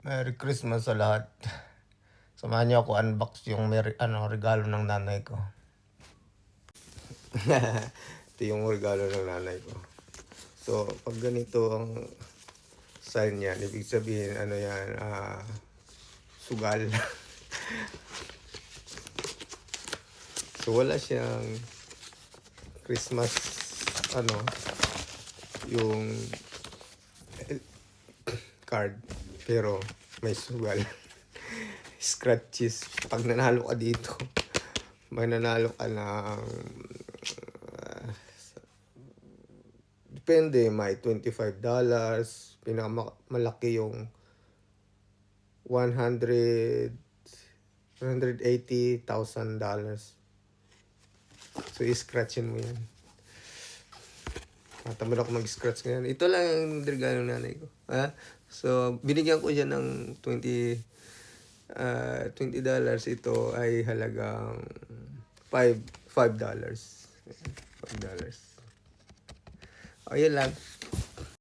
Merry Christmas sa lahat. Samahan niyo ako unbox yung regalo ng nanay ko. Ito yung regalo ng nanay ko. So, pag ganito ang sign niya, ibig sabihin, sugal. So, wala siyang Christmas, yung card, pero may sugal. Scratches. Pag nanalo ka dito, may nanalo ka ng depende, may $25, pinakamalaki yung $180,000. So, i-scratchin mo yan. Matamad ako mag-scratch ngayon. Ito lang ang regalo ng nanay ko. So, binigyan ko siya ng $20. Ito ay halagang $5. $5. Ayun lang.